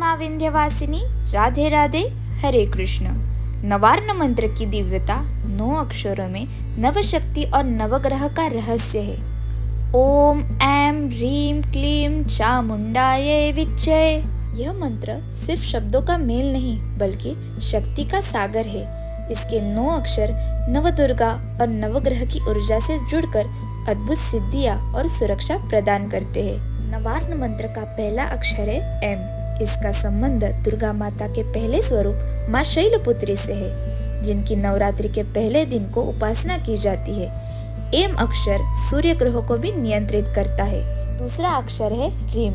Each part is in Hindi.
माँ विंध्यवासिनी, राधे राधे, हरे कृष्ण। नवार्ण मंत्र की दिव्यता 9 अक्षरों में नवशक्ति और नवग्रह का रहस्य है। ओम ऐं ह्रीं क्लीं चामुंडायै विच्चे। यह मंत्र सिर्फ शब्दों का मेल नहीं बल्कि शक्ति का सागर है। इसके 9 अक्षर नवदुर्गा और नवग्रह की ऊर्जा से जुड़कर अद्भुत सिद्धियां और सुरक्षा प्रदान करते हैं। नवार्ण मंत्र का पहला अक्षर है एम। इसका संबंध दुर्गा माता के पहले स्वरूप माँ शैलपुत्री से है, जिनकी नवरात्रि के पहले दिन को उपासना की जाती है। एम अक्षर सूर्य ग्रह को भी नियंत्रित करता है। दूसरा अक्षर है रीम,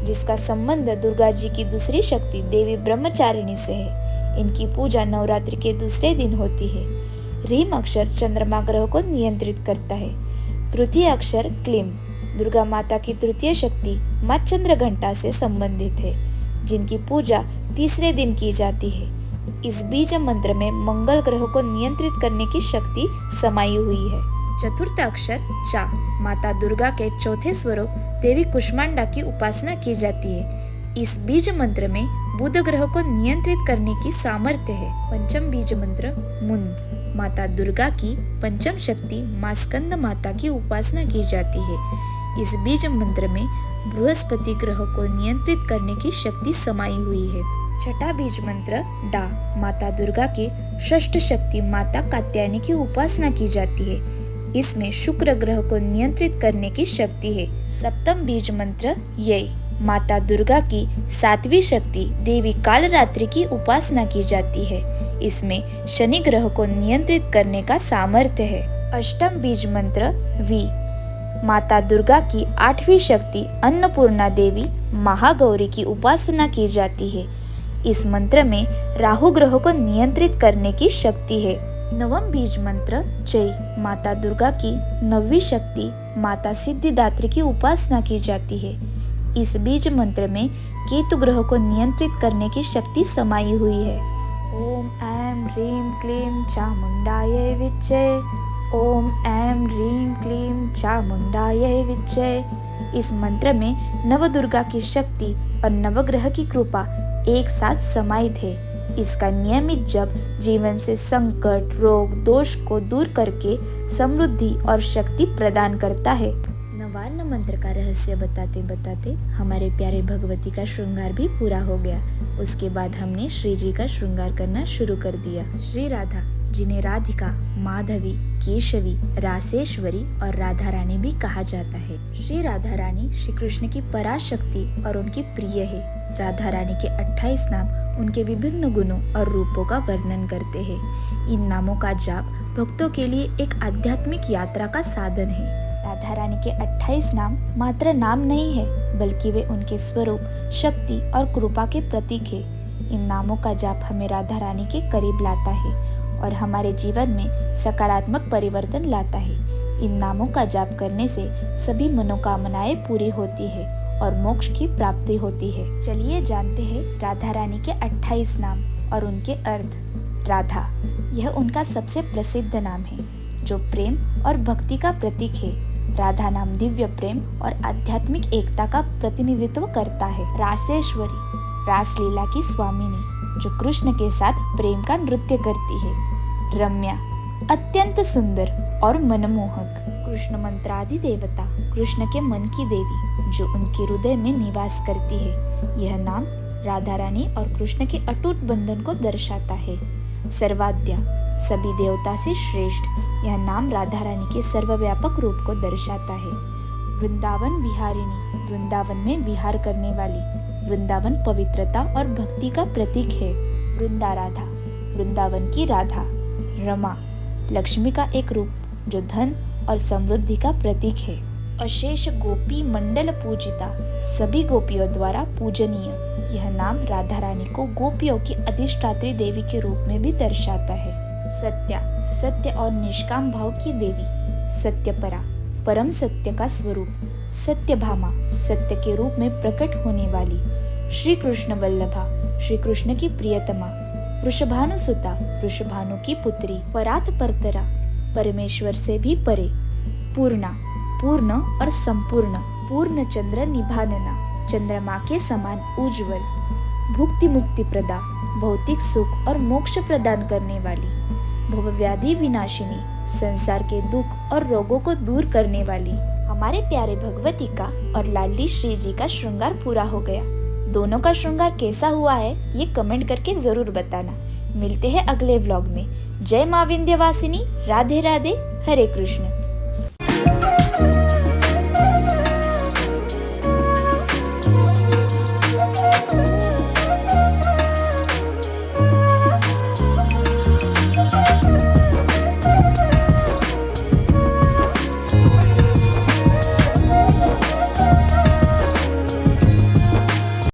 जिसका संबंध दुर्गा जी की दूसरी शक्ति देवी ब्रह्मचारिणी से है। इनकी पूजा नवरात्रि के दूसरे दिन होती है। रीम अक्षर चंद्रमा ग्रह को नियंत्रित करता है। तृतीय अक्षर क्लीम दुर्गा माता की तृतीय शक्ति माँ चंद्रघंटा से संबंधित है, जिनकी पूजा तीसरे दिन की जाती है। इस बीज मंत्र में मंगल ग्रह को नियंत्रित करने की शक्ति समाई हुई है। चतुर्थ अक्षर चा माता दुर्गा के चौथे स्वरूप देवी कुष्मांडा की उपासना की जाती है। इस बीज मंत्र में बुध ग्रह को नियंत्रित करने की सामर्थ्य है। पंचम बीज मंत्र मुन माता दुर्गा की पंचम शक्ति माँ स्कंद माता की उपासना की जाती है। इस बीज मंत्र में बृहस्पति ग्रह को नियंत्रित करने की शक्ति समाई हुई है। छठा बीज मंत्र डा माता दुर्गा की षष्ठ शक्ति माता कात्यायनी की उपासना की जाती है। इसमें शुक्र ग्रह को नियंत्रित करने की शक्ति है। सप्तम बीज मंत्र ये माता दुर्गा की सातवीं शक्ति देवी कालरात्रि की उपासना की जाती है। इसमें शनि ग्रह को नियंत्रित करने का सामर्थ्य है। अष्टम बीज मंत्र वी माता दुर्गा की आठवीं शक्ति अन्नपूर्णा देवी महागौरी की उपासना की जाती है। इस मंत्र में राहु ग्रह को नियंत्रित करने की शक्ति है। नवम बीज मंत्र जय माता दुर्गा की नौवीं शक्ति माता सिद्धिदात्री की उपासना की जाती है। इस बीज मंत्र में केतु ग्रह को नियंत्रित करने की शक्ति समाई हुई है। ओम ऐं ह्रीं क्लीं चामुंडायै विच्चे। ओम ऐं ह्रीं क्लीं चामुंडायै विच्चे। इस मंत्र में नवदुर्गा की शक्ति और नवग्रह की कृपा एक साथ समाहित है। इसका नियमित जप जीवन से संकट, रोग, दोष को दूर करके समृद्धि और शक्ति प्रदान करता है। नवार्ण मंत्र का रहस्य बताते बताते हमारे प्यारे भगवती का श्रृंगार भी पूरा हो गया। उसके बाद हमने श्री जी का श्रृंगार करना शुरू कर दिया। श्री राधा, जिन्हें राधिका, माधवी, केशवी, रासेश्वरी और राधा रानी भी कहा जाता है। श्री राधा रानी श्री कृष्ण की पराशक्ति और उनकी प्रिय है। राधा रानी के 28 नाम उनके विभिन्न गुणों और रूपों का वर्णन करते हैं। इन नामों का जाप भक्तों के लिए एक आध्यात्मिक यात्रा का साधन है। राधा रानी के 28 नाम मात्र नाम नहीं है, बल्कि वे उनके स्वरूप, शक्ति और कृपा के प्रतीक है। इन नामों का जाप हमें राधा रानी के करीब लाता है और हमारे जीवन में सकारात्मक परिवर्तन लाता है। इन नामों का जाप करने से सभी मनोकामनाएं पूरी होती है और मोक्ष की प्राप्ति होती है। चलिए जानते हैं राधा रानी के 28 नाम और उनके अर्थ। राधा, यह उनका सबसे प्रसिद्ध नाम है, जो प्रेम और भक्ति का प्रतीक है। राधा नाम दिव्य प्रेम और आध्यात्मिक एकता का प्रतिनिधित्व करता है। रासेश्वरी, रासलीला की स्वामिनी, जो कृष्ण के साथ प्रेम का नृत्य करती है। रम्या, अत्यंत सुंदर और मनमोहक। कृष्ण मंत्रादि देवता, कृष्ण के मन की देवी, जो उनके हृदय में निवास करती है। यह नाम राधा रानी और कृष्ण के अटूट बंधन को दर्शाता है। सर्वाद्या, सभी देवता से श्रेष्ठ, यह नाम राधा रानी के सर्वव्यापक रूप को दर्शाता है। वृंदावन विहारिणी, वृंदावन में विहार करने वाली। वृंदावन पवित्रता और भक्ति का प्रतीक है। वृंदा राधा, वृंदावन की राधा। रमा, लक्ष्मी का एक रूप, जो धन और समृद्धि का प्रतीक है। अशेष गोपी मंडल पूजिता, सभी गोपियों द्वारा पूजनीय, यह नाम राधा रानी को गोपियों की अधिष्ठात्री देवी के रूप में भी दर्शाता है। सत्या, सत्य और निष्काम भाव की देवी। सत्यपरा, परम सत्य का स्वरूप। सत्यभामा, सत्य के रूप में प्रकट होने वाली। श्री कृष्ण वल्लभा, श्री कृष्ण की प्रियतमा। वृषभानुसुता, वृषभानु की पुत्री। परात परतरा, परमेश्वर से भी परे। पूर्णा, पूर्ण और संपूर्ण। पूर्ण चंद्र निभानना, चंद्रमा के समान उज्जवल। भुक्ति मुक्ति प्रदा, भौतिक सुख और मोक्ष प्रदान करने वाली, भवव्याधि विनाशिनी, संसार के दुख और रोगों को दूर करने वाली। हमारे प्यारे भगवती का और लाडली श्री जी का श्रृंगार पूरा हो गया। दोनों का श्रृंगार कैसा हुआ है ये कमेंट करके जरूर बताना। मिलते हैं अगले व्लॉग में। जय मां विंध्यवासिनी। राधे राधे। हरे कृष्ण।